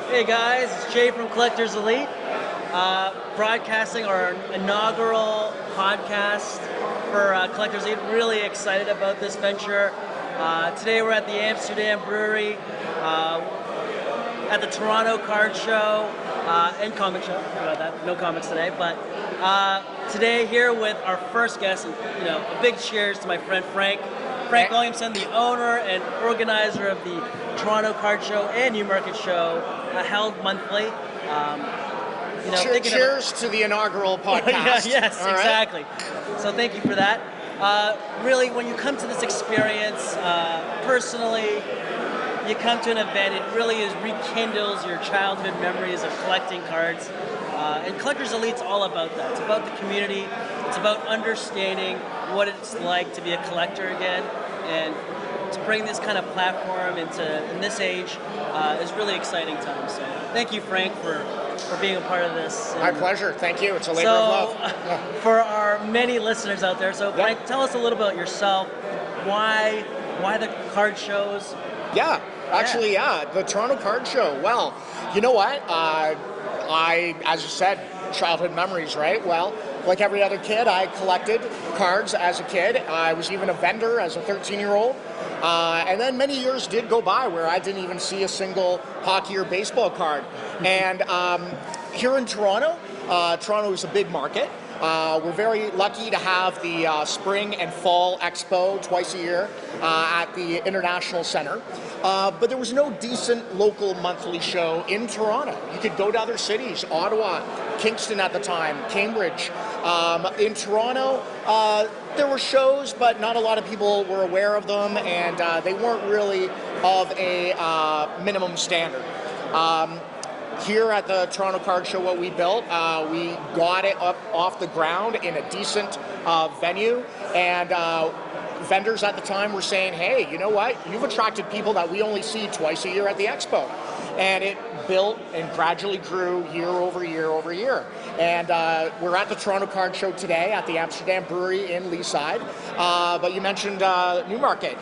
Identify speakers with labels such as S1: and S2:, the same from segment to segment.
S1: Hey guys, it's Jay from Collectors Elite, broadcasting our inaugural podcast for Collectors Elite. Really excited about this venture. Today we're at the Amsterdam Brewery, at the Toronto Card Show and Comic Show. Sorry about that, no comics today, but today here with our first guest, and a big cheers to my friend Frank Williamson, the owner and organizer of the Toronto Card Show and Newmarket Show, held monthly.
S2: Cheers to the inaugural podcast.
S1: Yes, all exactly. Right. So thank you for that. Really, when you come to this experience, personally, you come to an event, it really rekindles your childhood memories of collecting cards. And Collectors Elite's all about that. It's about the community. It's about understanding what it's like to be a collector again. And to bring this kind of platform in this age is really exciting time. So thank you, Frank, for being a part of this.
S2: My pleasure. Thank you. It's a labor of love.
S1: For our many listeners out there, so Frank, tell us a little about yourself. Why the card shows?
S2: Actually, the Toronto Card Show. Well, you know what? As you said, childhood memories, right? Well, like every other kid, I collected cards as a kid. I was even a vendor as a 13-year-old. And then many years did go by where I didn't even see a single hockey or baseball card. And here in Toronto, Toronto is a big market. We're very lucky to have the Spring and Fall Expo twice a year at the International Center. But there was no decent local monthly show in Toronto. You could go to other cities, Ottawa, Kingston at the time, Cambridge. In Toronto, there were shows, but not a lot of people were aware of them, and they weren't really of a minimum standard. Here at the Toronto Card Show, what we built, we got it up off the ground in a decent venue, and vendors at the time were saying, hey, you know what, you've attracted people that we only see twice a year at the expo. And it built and gradually grew year over year over year. And we're at the Toronto Card Show today at the Amsterdam Brewery in Leaside. But you mentioned Newmarket.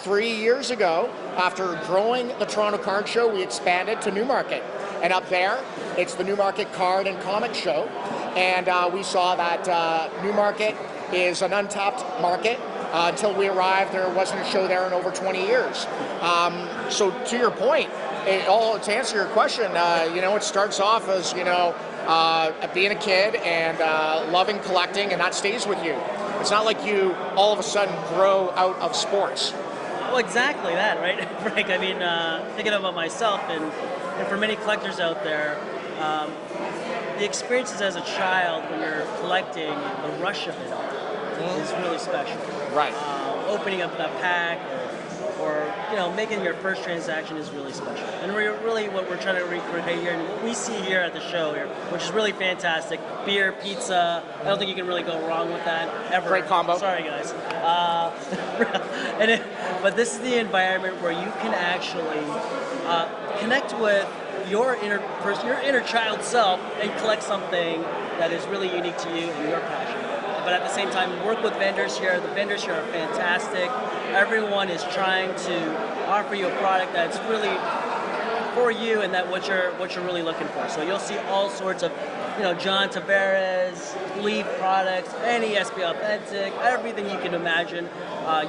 S2: 3 years ago, after growing the Toronto Card Show, we expanded to Newmarket. And up there, it's the Newmarket Card and Comic Show. And we saw that Newmarket is an untapped market. Until we arrived, there wasn't a show there in over 20 years. So to your point, to answer your question, it starts off as, being a kid and loving collecting, and that stays with you. It's not like you all of a sudden grow out of sports.
S1: Well, exactly that, right, Frank? I mean, thinking about myself, and for many collectors out there, the experiences as a child when you're collecting, the rush of it is really special.
S2: Right.
S1: Opening up that pack or making your first transaction is really special. And really what we're trying to recreate here, and what we see here at the show here, which is really fantastic, beer, pizza, I don't think you can really go wrong with that, ever.
S2: Great combo.
S1: Sorry, guys. But this is the environment where you can actually connect with your inner person, your inner child self, and collect something that is really unique to you and your passion. But at the same time, work with vendors here. The vendors here are fantastic. Everyone is trying to offer you a product that's really for you and that what you're really looking for. So you'll see all sorts of, John Tavares, Leaf products, any SB Authentic, everything you can imagine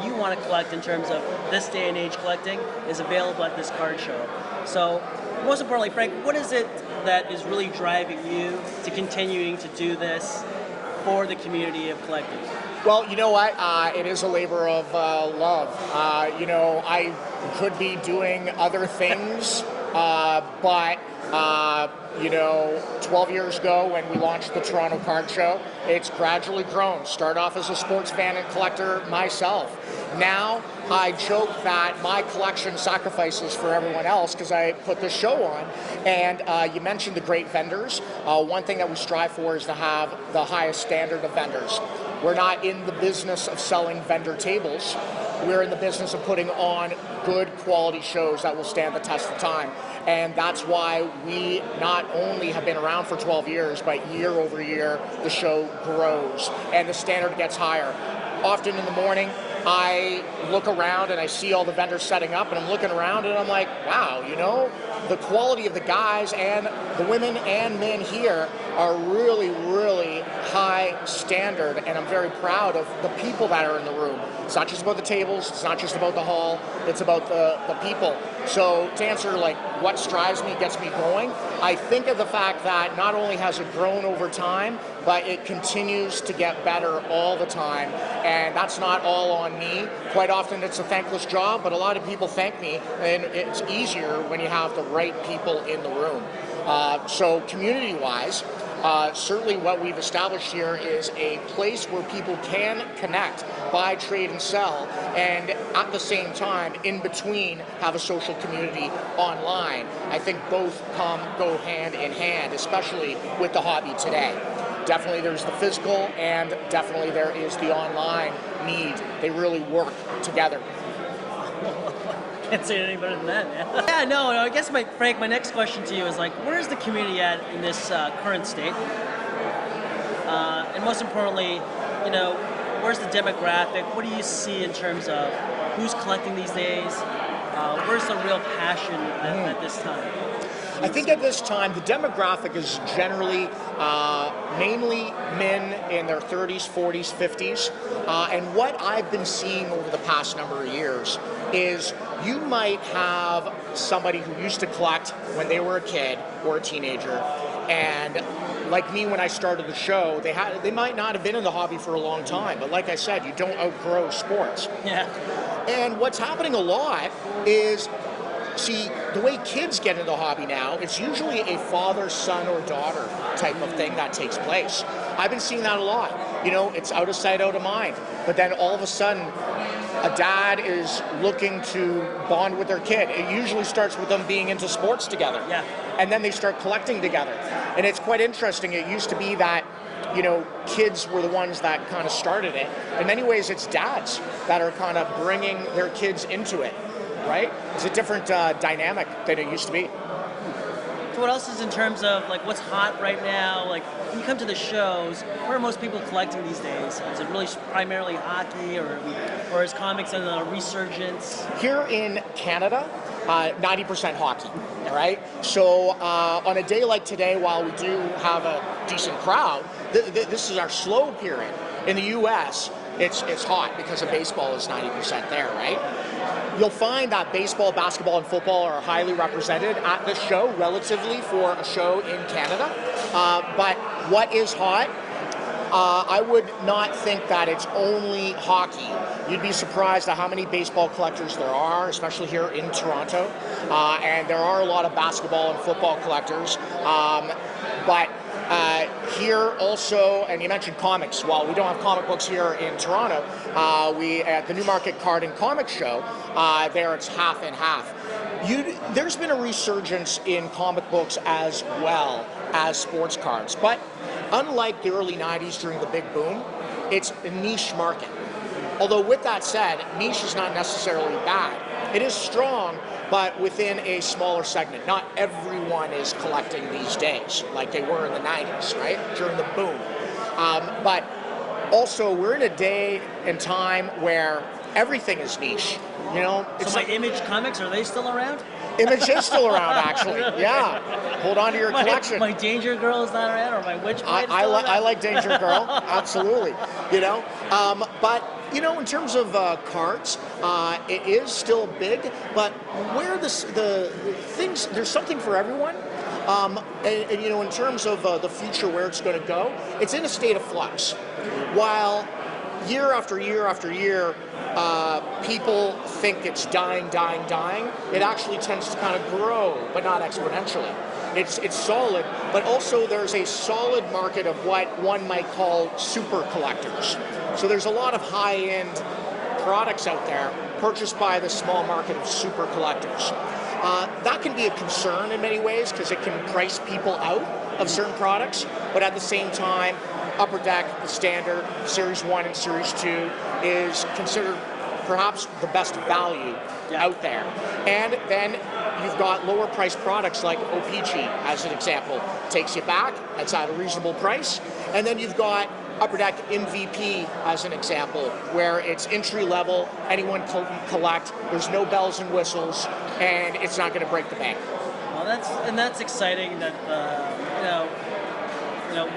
S1: you want to collect in terms of this day and age collecting is available at this card show. So most importantly, Frank, what is it that is really driving you to continuing to do this for the community of collectors?
S2: Well, you know what? It is a labor of love. I could be doing other things, but 12 years ago when we launched the Toronto Card Show, it's gradually grown. Started off as a sports fan and collector myself. Now, I joke that my collection sacrifices for everyone else because I put this show on. And you mentioned the great vendors. One thing that we strive for is to have the highest standard of vendors. We're not in the business of selling vendor tables. We're in the business of putting on good quality shows that will stand the test of time. And that's why we not only have been around for 12 years, but year over year, the show grows and the standard gets higher. Often in the morning, I look around and I see all the vendors setting up, and I'm looking around and I'm like, wow, you know, the quality of the guys and the women and men here are really, really high standard, and I'm very proud of the people that are in the room. It's not just about the tables, it's not just about the hall, it's about the people. So to answer like what strives me, gets me going, I think of the fact that not only has it grown over time, but it continues to get better all the time, and that's not all on me. Quite often it's a thankless job, but a lot of people thank me, and it's easier when you have the right people in the room. So community-wise, certainly what we've established here is a place where people can connect, buy, trade, and sell, and at the same time, in between, have a social community online. I think both go hand in hand, especially with the hobby today. Definitely there's the physical, and definitely there is the online need. They really work together.
S1: Can't say it any better than that, man. Yeah, no, I guess, Frank, my next question to you is like, where's the community at in this current state? And most importantly, you know, where's the demographic? What do you see in terms of who's collecting these days? Where's the real passion at this time?
S2: I think at this time, the demographic is generally mainly men in their 30s, 40s, 50s. And what I've been seeing over the past number of years is you might have somebody who used to collect when they were a kid or a teenager, and like me when I started the show, they might not have been in the hobby for a long time, but like I said, you don't outgrow sports.
S1: Yeah.
S2: And what's happening a lot is, see, the way kids get into the hobby now, it's usually a father, son, or daughter type of thing that takes place. I've been seeing that a lot. You know, it's out of sight, out of mind. But then all of a sudden, a dad is looking to bond with their kid. It usually starts with them being into sports together.
S1: Yeah.
S2: And then they start collecting together. And it's quite interesting. It used to be that, you know, kids were the ones that kind of started it. In many ways, it's dads that are kind of bringing their kids into it. Right? It's a different dynamic than it used to be.
S1: So what else is in terms of like what's hot right now? Like when you come to the shows, where are most people collecting these days? Is it really primarily hockey, or is comics in a resurgence? Here
S2: in Canada, 90% hockey, right? So on a day like today, while we do have a decent crowd, this is our slow period. In the U.S., it's hot because of baseball is 90% there, right? You'll find that baseball, basketball, and football are highly represented at this show relatively for a show in Canada. But what is hot? I would not think that it's only hockey. You'd be surprised at how many baseball collectors there are, especially here in Toronto. And there are a lot of basketball and football collectors. But here also, and you mentioned comics. While we don't have comic books here in Toronto, we at the Newmarket Card and Comic Show, there it's half and half. There's been a resurgence in comic books as well as sports cards, but unlike the early 90s during the big boom, it's a niche market. Although with that said, niche is not necessarily bad. It is strong, but within a smaller segment. Not everyone is collecting these days like they were in the 90s, right? During the boom. But also, we're in a day and time where everything is niche. You know,
S1: so my Image comics, are they still around?
S2: Image is still around, actually. Yeah, hold on to your collection.
S1: My Danger Girl is not around, or my Witch Blade.
S2: I like Danger Girl, absolutely. You know, but you know, in terms of cards, it is still big. But where the things, there's something for everyone. And you know, in terms of the future, where it's going to go, it's in a state of flux. While year after year after year, people think it's dying, it actually tends to kind of grow, but not exponentially. It's solid, but also there's a solid market of what one might call super collectors. So there's a lot of high-end products out there purchased by the small market of super collectors. That can be a concern in many ways because it can price people out of certain products, but at the same time, Upper Deck, the standard, Series 1 and Series 2 is considered perhaps the best value out there. And then you've got lower priced products like O-Pee-Chee, as an example. Takes you back, it's at a reasonable price. And then you've got Upper Deck MVP as an example, where it's entry level, anyone can collect, there's no bells and whistles, and it's not going to break the bank.
S1: Well, that's exciting that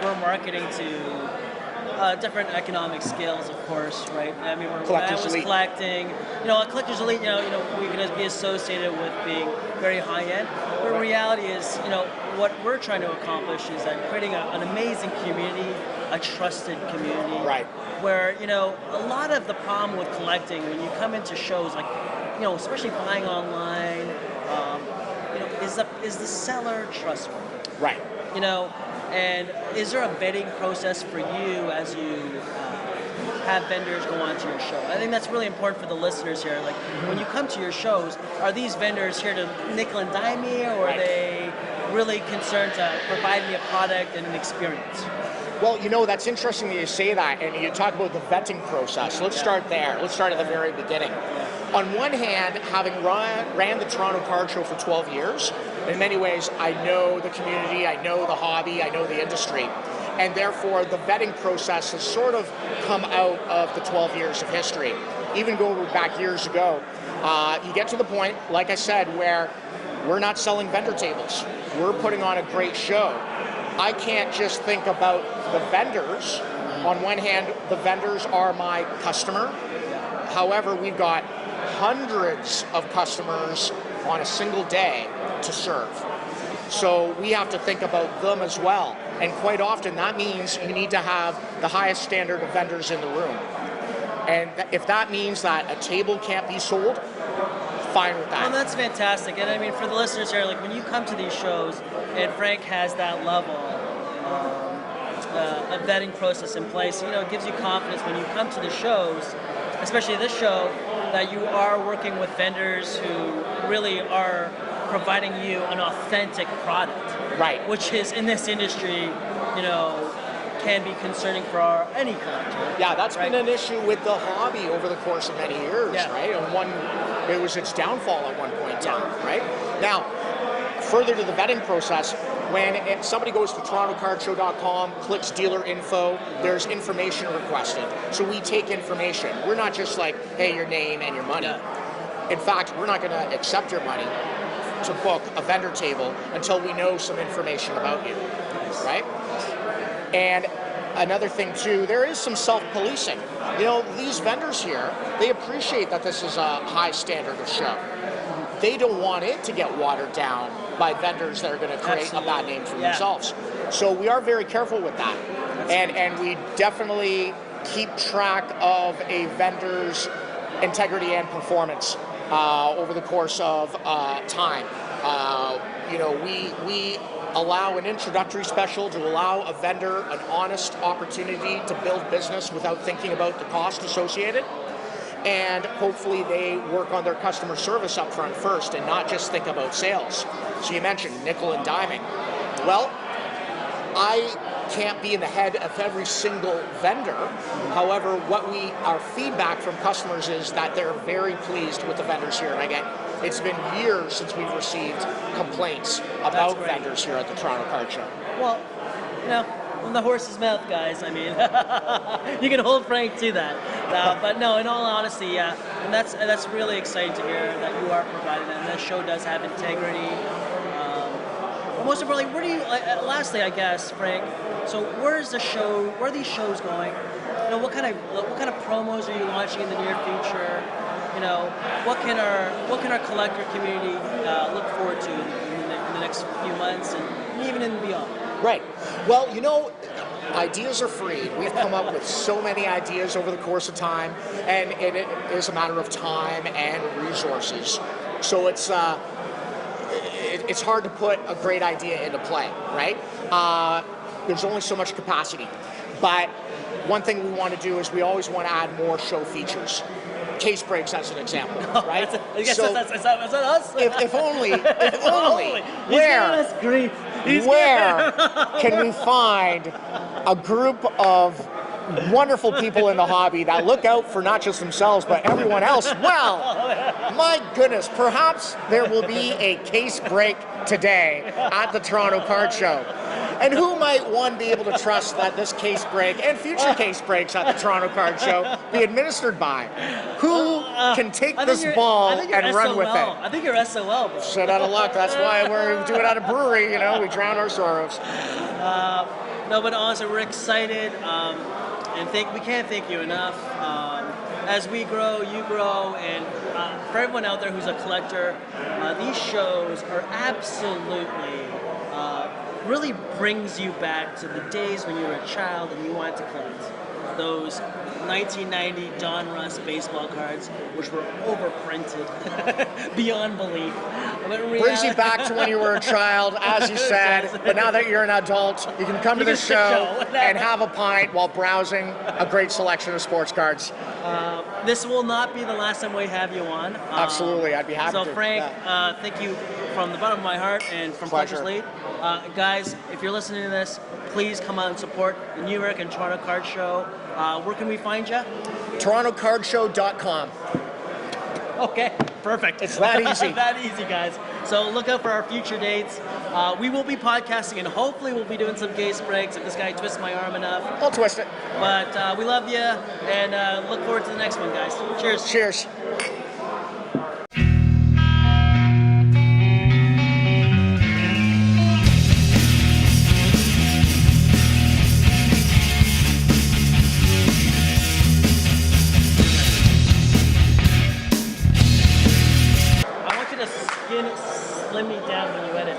S1: we're marketing to different economic scales, of course, right? I mean, when I was collecting, a collector's elite, we can be associated with being very high end. But reality is, what we're trying to accomplish is that creating an amazing community, a trusted community,
S2: right?
S1: Where a lot of the problem with collecting when you come into shows, like especially buying online, is the seller trustworthy,
S2: right?
S1: And is there a vetting process for you as you have vendors go onto your show? I think that's really important for the listeners here. Like, when you come to your shows, are these vendors here to nickel and dime me, or are they really concerned to provide me a product and an experience?
S2: Well, that's interesting that you say that, and you talk about the vetting process. Let's start there. Let's start at the very beginning. On one hand, having ran the Toronto Card Show for 12 years, in many ways, I know the community, I know the hobby, I know the industry, and therefore the vetting process has sort of come out of the 12 years of history. Even going back years ago, you get to the point, like I said, where we're not selling vendor tables. We're putting on a great show. I can't just think about the vendors. On one hand, the vendors are my customer. However, we've got hundreds of customers on a single day to serve. So we have to think about them as well. And quite often that means you need to have the highest standard of vendors in the room. And if that means that a table can't be sold, fine with that.
S1: Well, that's fantastic. And I mean, for the listeners here, like, when you come to these shows and Frank has that level of vetting process in place, it gives you confidence when you come to the shows, especially this show, that you are working with vendors who really are providing you an authentic product.
S2: Right.
S1: Which is, in this industry, can be concerning for any collector.
S2: Yeah, that's been an issue with the hobby over the course of many years, right? And it was its downfall at one point in time, right? Now, further to the vetting process, when somebody goes to TorontoCardShow.com, clicks dealer info, there's information requested. So we take information. We're not just like, hey, your name and your money. In fact, we're not going to accept your money to book a vendor table until we know some information about you, right? And another thing too, there is some self-policing. These vendors here, they appreciate that this is a high standard of show. They don't want it to get watered down by vendors that are going to create a bad name for themselves. So we are very careful with that. And we definitely keep track of a vendor's integrity and performance over the course of time. We allow an introductory special to allow a vendor an honest opportunity to build business without thinking about the cost associated. And hopefully they work on their customer service up front first and not just think about sales. So you mentioned nickel and diming. Well, I can't be in the head of every single vendor. However, our feedback from customers is that they're very pleased with the vendors here. And it's been years since we've received complaints about vendors here at the Toronto Card Show.
S1: Well, from the horse's mouth, guys. I mean, you can hold Frank to that. But no, in all honesty, and that's really exciting to hear that you are providing that, and that show does have integrity. But most importantly, where do you? Lastly, I guess, Frank. So where are these shows going? What kind of promos are you launching in the near future? What can our collector community look forward to in the next few months and even in beyond?
S2: Right. Well, ideas are free. We've come up with so many ideas over the course of time, and it is a matter of time and resources. So it's hard to put a great idea into play, right? There's only so much capacity. But one thing we want to do is we always want to add more show features. Case breaks as an example, right?
S1: I guess that's us.
S2: If only, where can we find a group of wonderful people in the hobby that look out for not just themselves but everyone else? Well, my goodness, perhaps there will be a case break today at the Toronto Card Show. And who might one be able to trust that this case break and future case breaks at the Toronto Card Show be administered by? Who can take this ball and run with it?
S1: I think you're SOL, bro.
S2: Shit out of luck. That's why we're doing it at a brewery. You know, we drown our sorrows.
S1: No, but honestly, we're excited, and we can't thank you enough. As we grow, you grow, and for everyone out there who's a collector, these shows are absolutely really brings you back to the days when you were a child and you wanted to collect. Those 1990 Don Russ baseball cards, which were overprinted beyond belief.
S2: Brings you back to when you were a child, as you said, but now that you're an adult, you can come to the show and have a pint while browsing a great selection of sports cards.
S1: This will not be the last time we have you on.
S2: Absolutely, I'd be happy to.
S1: So Frank, thank you from the bottom of my heart and from Pleasure Lead. Guys, if you're listening to this, please come out and support the New York and Toronto Card Show. Where can we find you? TorontoCardShow.com.
S2: Okay,
S1: perfect.
S2: It's that easy.
S1: That easy, guys. So look out for our future dates. We will be podcasting, and hopefully we'll be doing some case breaks if this guy twists my arm enough.
S2: I'll twist it.
S1: But we love you, and look forward to the next one, guys. Cheers.
S2: Cheers.
S1: Slim me down when you edit.